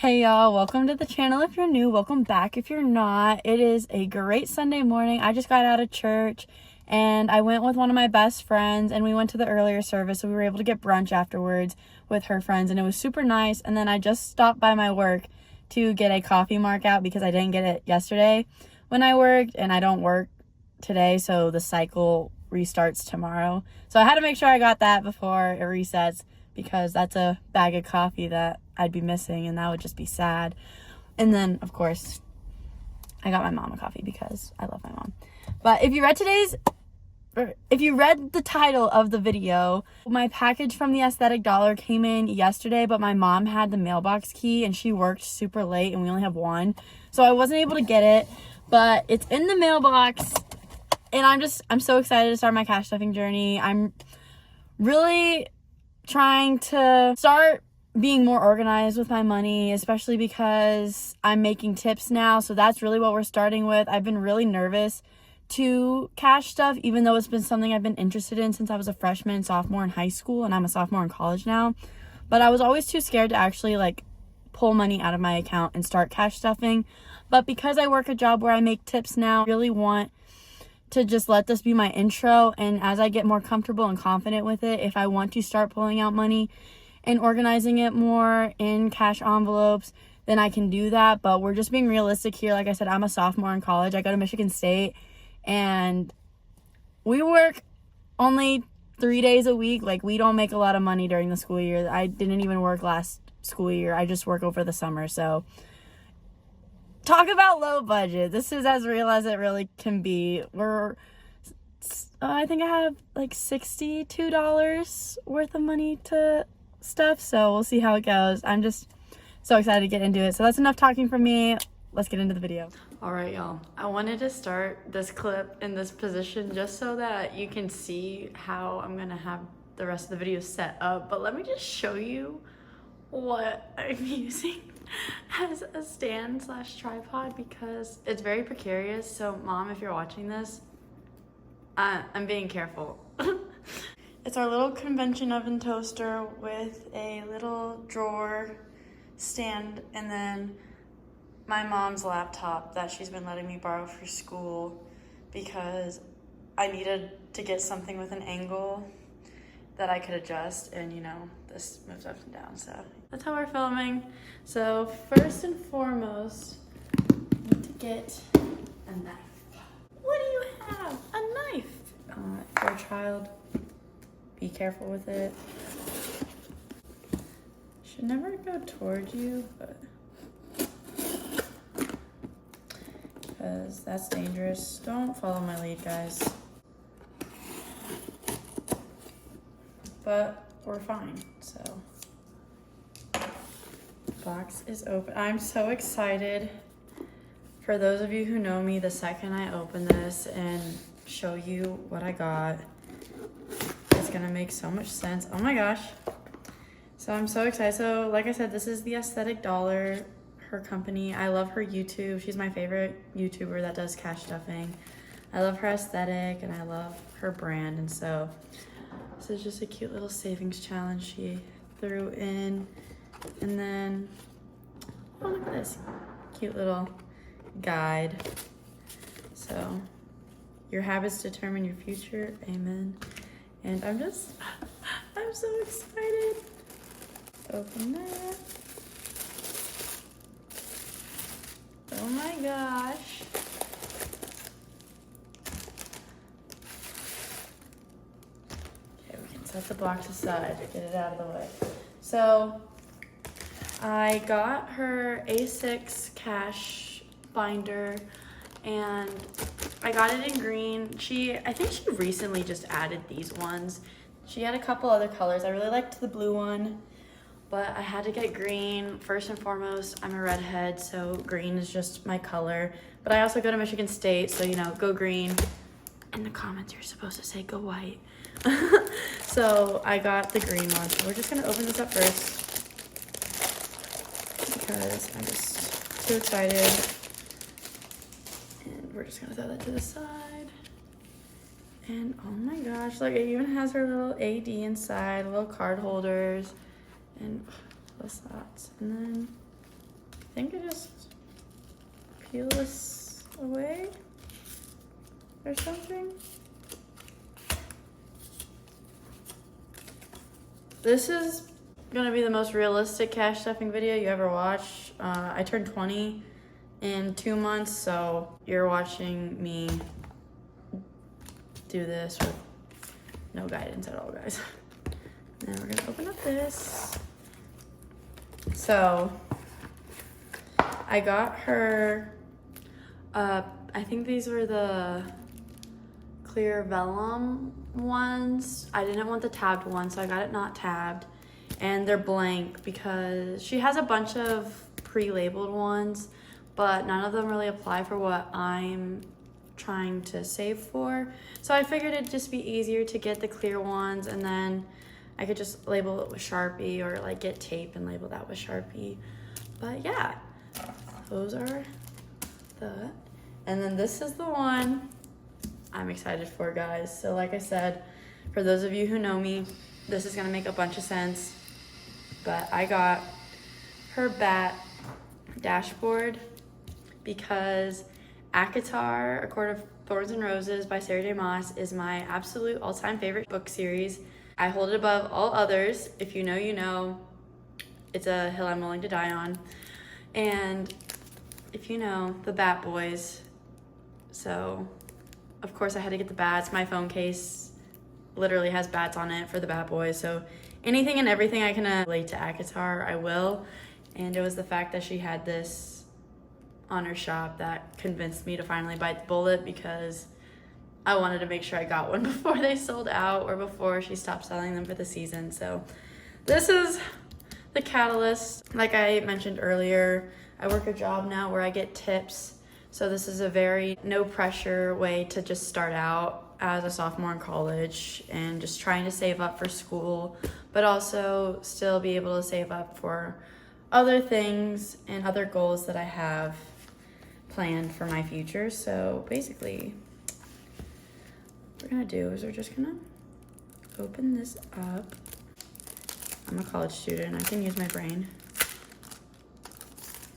Hey y'all, welcome to the channel if you're new, welcome back if you're not. It is a great Sunday morning. I just got out of church and I went with one of my best friends and we went to the earlier service, so we were able to get brunch afterwards with her friends and it was super nice. And then I just stopped by my work to get a coffee mark out because I didn't get it yesterday when I worked and I don't work today, so the cycle restarts tomorrow. So I had to make sure I got that before it resets, because that's a bag of coffee that I'd be missing and that would just be sad. And then of course I got my mom a coffee because I love my mom. But if you read the title of the video, my package from the Aesthetic Dollar came in yesterday, but my mom had the mailbox key and she worked super late and we only have one, so I wasn't able to get it, but it's in the mailbox and I'm so excited to start my cash stuffing journey. I'm really trying to start being more organized with my money, especially because I'm making tips now. So that's really what we're starting with. I've been really nervous to cash stuff, even though it's been something I've been interested in since I was a freshman and sophomore in high school, and I'm a sophomore in college now. But I was always too scared to actually pull money out of my account and start cash stuffing. But because I work a job where I make tips now, I really want to just let this be my intro, and as I get more comfortable and confident with it, if I want to start pulling out money and organizing it more in cash envelopes, then I can do that. But we're just being realistic here. Like I said, I'm a sophomore in college. I go to Michigan State and we work only 3 days a week. We don't make a lot of money during the school year. I didn't even work last school year. I just work over the summer. So talk about low budget. This is as real as it really can be. I think I have $62 worth of money to stuff, so we'll see how it goes. I'm just so excited to get into it. So that's enough talking from me. Let's get into the video. All right, y'all. I wanted to start this clip in this position just so that you can see how I'm gonna have the rest of the video set up, but let me just show you what I'm using as a stand / tripod because it's very precarious. So mom, if you're watching this, I'm being careful. It's our little convention oven toaster with a little drawer stand, and then my mom's laptop that she's been letting me borrow for school because I needed to get something with an angle that I could adjust, and this moves up and down, so that's how we're filming. So first and foremost, I need to get a knife. What do you have? A knife. For a child, be careful with it. Should never go toward you, but because that's dangerous. Don't follow my lead, guys. But we're fine, so. Box is open. I'm so excited. For those of you who know me, the second I open this and show you what I got, it's gonna make so much sense. Oh my gosh. So I'm so excited. So like I said, this is the Aesthetic Dollar, her company. I love her YouTube. She's my favorite YouTuber that does cash stuffing. I love her aesthetic and I love her brand, and so this is just a cute little savings challenge she threw in. And then, oh, look at this cute little guide. So, your habits determine your future. Amen. And I'm so excited. Open that. Oh my gosh. Set the box aside, get it out of the way. So I got her A6 cash binder and I got it in green. I think she recently just added these ones. She had a couple other colors. I really liked the blue one, but I had to get green. First and foremost, I'm a redhead, so green is just my color. But I also go to Michigan State, so go green. In the comments, you're supposed to say go white. So I got the green one. So we're just gonna open this up first because I'm just too excited. And we're just gonna throw that to the side. And oh my gosh, it even has her little AD inside, little card holders, and the slots. And then think I just peel this away or something. This is gonna be the most realistic cash stuffing video you ever watch. I turned 20 in 2 months, so you're watching me do this with no guidance at all, guys. Now we're gonna open up this. So I got her, I think these were the clear vellum ones. I didn't want the tabbed one, so I got it not tabbed. And they're blank because she has a bunch of pre-labeled ones, but none of them really apply for what I'm trying to save for. So I figured it'd just be easier to get the clear ones, and then I could just label it with Sharpie, or like get tape and label that with Sharpie. But yeah, those are the, and then this is the one I'm excited for, guys. So like I said, for those of you who know me, this is gonna make a bunch of sense, but I got her bat dashboard because ACOTAR, A Court of Thorns and Roses by Sarah J. Maas is my absolute all-time favorite book series. I hold it above all others. If you know, you know. It's a hill I'm willing to die on. And if you know, the Bat Boys. So, of course I had to get the bats. My phone case literally has bats on it for the Bat Boys. So anything and everything I can relate to ACOTAR, I will. And it was the fact that she had this on her shop that convinced me to finally bite the bullet, because I wanted to make sure I got one before they sold out or before she stopped selling them for the season. So this is the catalyst. Like I mentioned earlier, I work a job now where I get tips. So this is a very no pressure way to just start out as a sophomore in college and just trying to save up for school, but also still be able to save up for other things and other goals that I have planned for my future. So basically, what we're gonna do is we're just gonna open this up. I'm a college student, I can use my brain.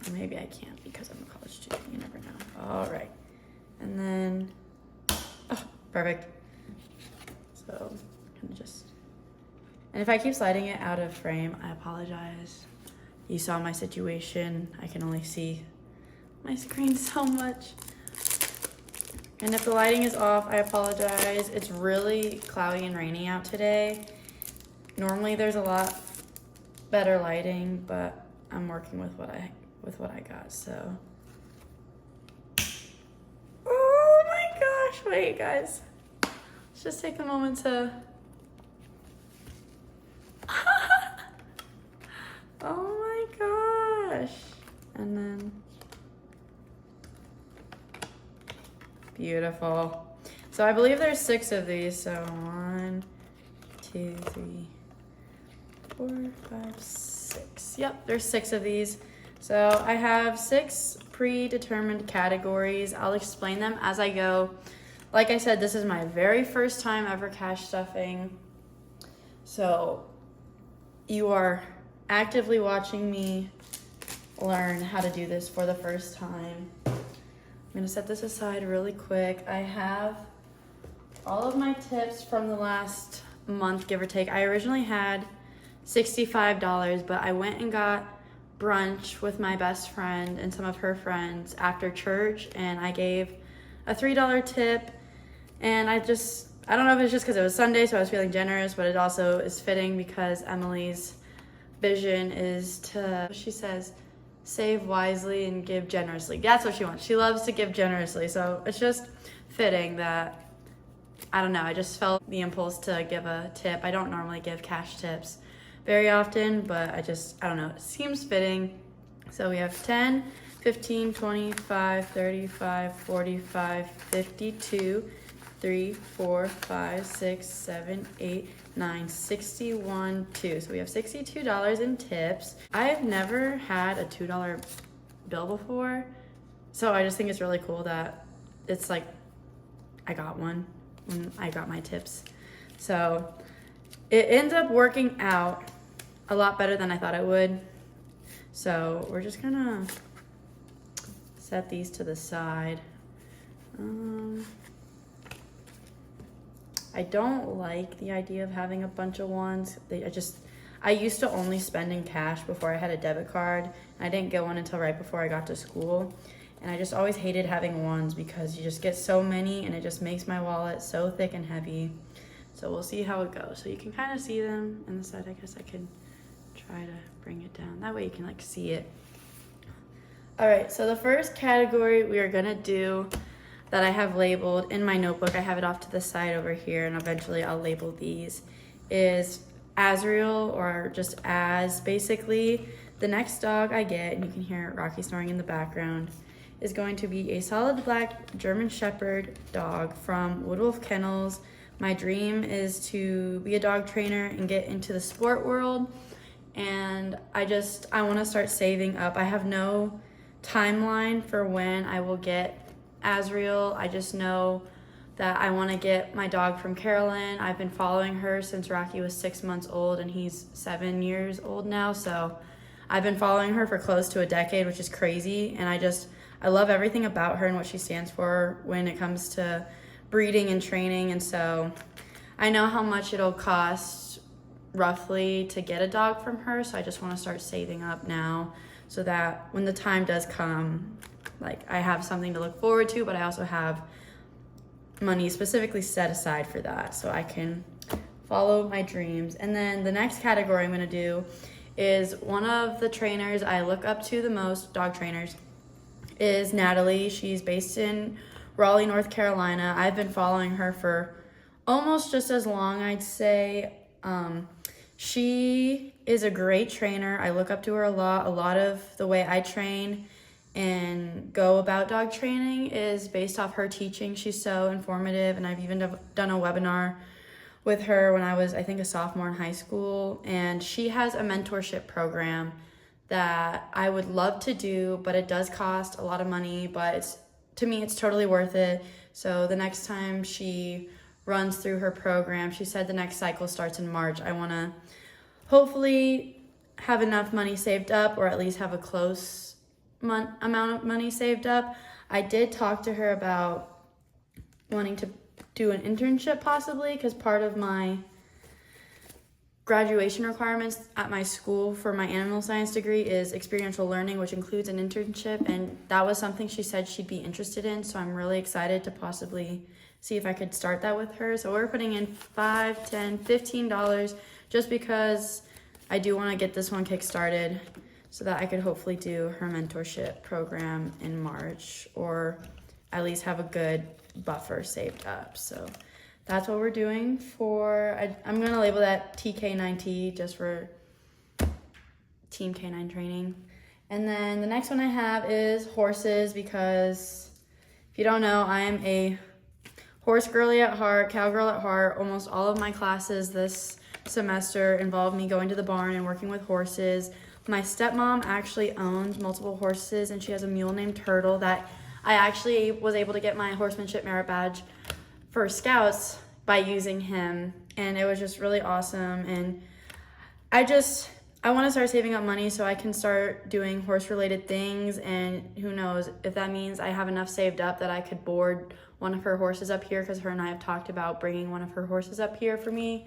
Or maybe I can't because I'm a college student, you never know. All right, and then, oh, perfect. So I'm gonna just, and if I keep sliding it out of frame, I apologize. You saw my situation. I can only see my screen so much. And if the lighting is off, I apologize. It's really cloudy and rainy out today. Normally there's a lot better lighting, but I'm working with what I got, so. Oh my gosh, wait guys. Let's just take a moment to, oh my gosh. And then, beautiful. So I believe there's 6 of these. So 1, 2, 3, 4, 5, 6. Yep, there's 6 of these. So I have 6 predetermined categories. I'll explain them as I go. Like I said, this is my very first time ever cash stuffing. So you are actively watching me learn how to do this for the first time. I'm gonna set this aside really quick. I have all of my tips from the last month, give or take. I originally had $65, but I went and got brunch with my best friend and some of her friends after church, and I gave a $3 tip. And I don't know if it's just because it was Sunday, so I was feeling generous, but it also is fitting because Emily's vision is to, she says, save wisely and give generously. That's what she wants. She loves to give generously. So it's just fitting that, I don't know, I just felt the impulse to give a tip. I don't normally give cash tips very often, but I don't know, it seems fitting. So we have 10, 15, 25, 35, 45, 52, 3, 4, 5, 6, 7, 8, 9, 61, 2. So we have $62 in tips. I've never had a $2 bill before, so I just think it's really cool that it's like I got one when I got my tips. So it ends up working out a lot better than I thought it would. So we're just gonna set these to the side. I don't like the idea of having a bunch of ones. I used to only spend in cash before I had a debit card. I didn't get one until right before I got to school. And I just always hated having ones because you just get so many and it just makes my wallet so thick and heavy. So we'll see how it goes. So you can kind of see them in the side. I guess I can try to bring it down. That way you can like see it. All right, so the first category we are gonna do that I have labeled in my notebook, I have it off to the side over here, and eventually I'll label these, is Azriel, or just Az. Basically, the next dog I get, and you can hear Rocky snoring in the background, is going to be a solid black German Shepherd dog from Woodwolf Kennels. My dream is to be a dog trainer and get into the sport world, and I want to start saving up. I have no timeline for when I will get Azriel. I just know that I want to get my dog from Carolyn. I've been following her since Rocky was 6 months old, and he's 7 years old now, so I've been following her for close to a decade, which is crazy, and I love everything about her and what she stands for when it comes to breeding and training. And so I know how much it'll cost roughly to get a dog from her, so I just want to start saving up now so that when the time does come, like, I have something to look forward to, but I also have money specifically set aside for that so I can follow my dreams. And then the next category I'm going to do is one of the trainers I look up to the most, dog trainers, is Natalie. She's based in Raleigh, North Carolina. I've been following her for almost just as long, I'd say. She is a great trainer. I look up to her a lot. A lot of the way I train and go about dog training is based off her teaching. She's so informative, and I've even done a webinar with her when I was, I think, a sophomore in high school. And she has a mentorship program that I would love to do, but it does cost a lot of money, but to me, it's totally worth it. So the next time she runs through her program, she said the next cycle starts in March. I want to hopefully have enough money saved up, or at least have a close amount of money saved up. I did talk to her about wanting to do an internship possibly, because part of my graduation requirements at my school for my animal science degree is experiential learning, which includes an internship, and that was something she said she'd be interested in. So I'm really excited to possibly see if I could start that with her. So we're putting in $5, $10, $15 just because I do want to get this one kick-started so that I could hopefully do her mentorship program in March, or at least have a good buffer saved up. So that's what we're doing for, I'm going to label that TK9T just for Team K9 training. And then the next one I have is horses, because if you don't know, I am a horse girly at heart, cowgirl at heart. Almost all of my classes this semester involve me going to the barn and working with horses. My stepmom actually owns multiple horses, and she has a mule named Turtle that I actually was able to get my horsemanship merit badge for scouts by using him, and it was just really awesome. And I want to start saving up money so I can start doing horse related things, and who knows if that means I have enough saved up that I could board one of her horses up here, because her and I have talked about bringing one of her horses up here for me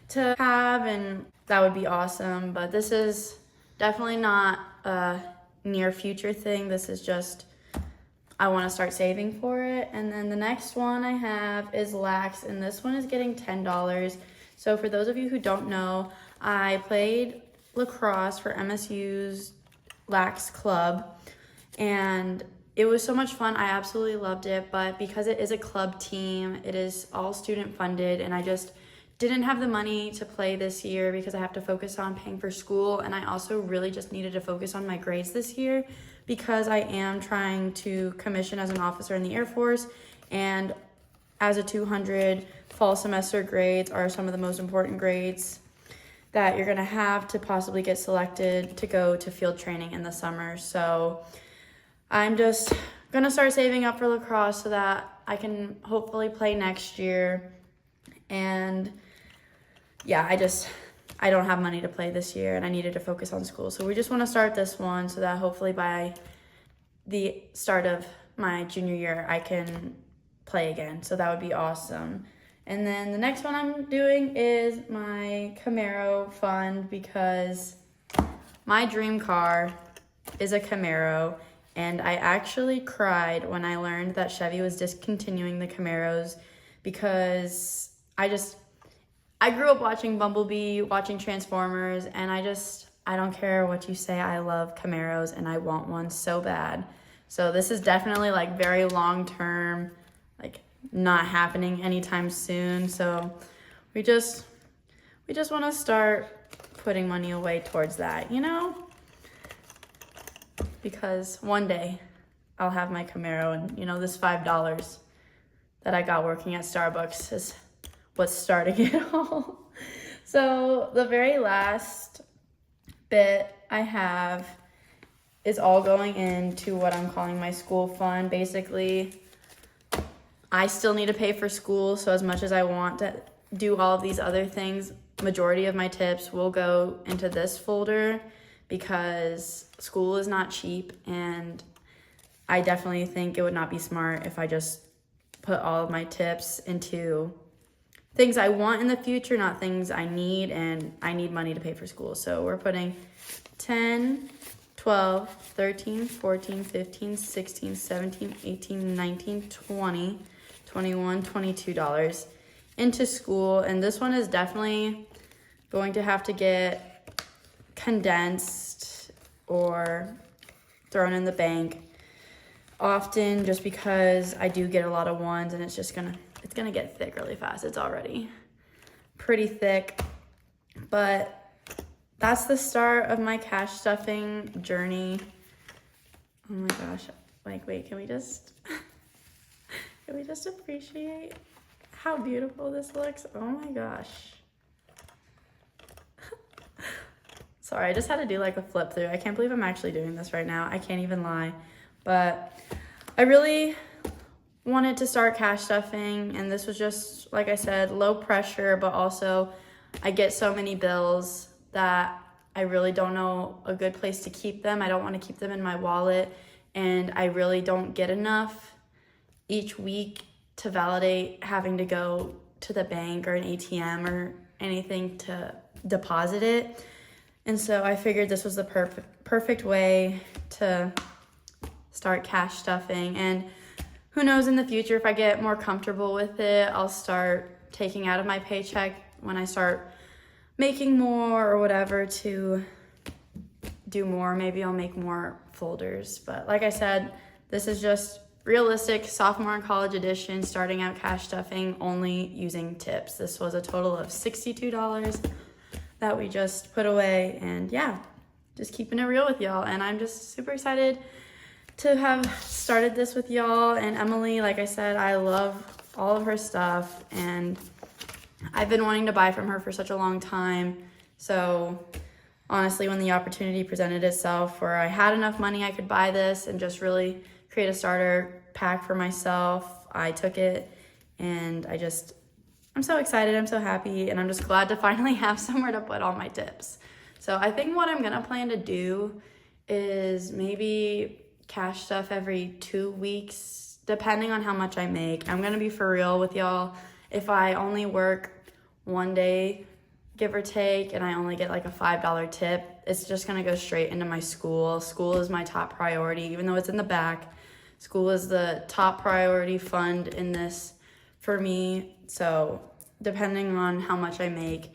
to have, and that would be awesome. But this is definitely not a near future thing. This is just, I want to start saving for it. And then the next one I have is Lax, and this one is getting $10. So for those of you who don't know, I played lacrosse for MSU's Lax Club, and it was so much fun. I absolutely loved it, but because it is a club team, it is all student funded, and I just didn't have the money to play this year because I have to focus on paying for school, and I also really just needed to focus on my grades this year because I am trying to commission as an officer in the Air Force, and as a 200 fall semester grades are some of the most important grades that you're gonna have to possibly get selected to go to field training in the summer. So I'm just gonna start saving up for lacrosse so that I can hopefully play next year. And yeah, I don't have money to play this year and I needed to focus on school. So we just want to start this one so that hopefully by the start of my junior year, I can play again. So that would be awesome. And then the next one I'm doing is my Camaro fund, because my dream car is a Camaro, and I actually cried when I learned that Chevy was discontinuing the Camaros, because I grew up watching Bumblebee, watching Transformers, and I don't care what you say, I love Camaros and I want one so bad. So this is definitely like very long term, like not happening anytime soon. So we just want to start putting money away towards that, you know? Because one day I'll have my Camaro, and you know, this $5 that I got working at Starbucks is what's starting it all. So the very last bit I have is all going into what I'm calling my school fund. Basically, I still need to pay for school, so as much as I want to do all of these other things, majority of my tips will go into this folder, because school is not cheap, and I definitely think it would not be smart if I just put all of my tips into things I want in the future, not things I need, and I need money to pay for school. So we're putting 10, 12, 13, 14, 15, 16, 17, 18, 19, 20, 21, $22 into school. And this one is definitely going to have to get condensed or thrown in the bank often, just because I do get a lot of ones, and it's gonna get thick really fast. It's already pretty thick, but that's the start of my cash stuffing journey. Oh my gosh, like, wait, can we just appreciate how beautiful this looks? Oh my gosh. Sorry, I just had to do like a flip through. I can't believe I'm actually doing this right now. I can't even lie. But I really wanted to start cash stuffing, and this was just, like I said, low pressure, but also I get so many bills that I really don't know a good place to keep them. I don't want to keep them in my wallet, and I really don't get enough each week to validate having to go to the bank or an ATM or anything to deposit it. And so I figured this was the perfect way to start cash stuffing. And who knows, in the future, if I get more comfortable with it, I'll start taking out of my paycheck when I start making more or whatever to do more. Maybe I'll make more folders. But like I said, this is just realistic sophomore and college edition, starting out cash stuffing, only using tips. This was a total of $62 that we just put away, and yeah, just keeping it real with y'all. And I'm just super excited to have started this with y'all. And Emily, like I said, I love all of her stuff, and I've been wanting to buy from her for such a long time. So honestly, when the opportunity presented itself where I had enough money I could buy this and just really create a starter pack for myself, I took it, and I'm so excited, I'm so happy, and I'm just glad to finally have somewhere to put all my tips. So I think what I'm gonna plan to do is maybe cash stuff every 2 weeks, depending on how much I make. I'm gonna be for real with y'all. If I only work one day, give or take, and I only get like a $5 tip, it's just gonna go straight into my school. School is my top priority, even though it's in the back. School is the top priority fund in this for me. So depending on how much I make,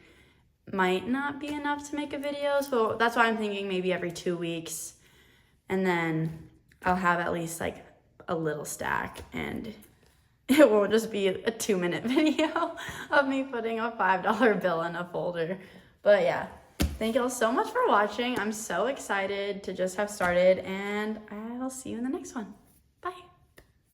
might not be enough to make a video. So that's why I'm thinking maybe every 2 weeks, and then I'll have at least like a little stack, and it won't just be a 2-minute video of me putting a $5 bill in a folder. But yeah, thank y'all so much for watching. I'm so excited to just have started, and I'll see you in the next one.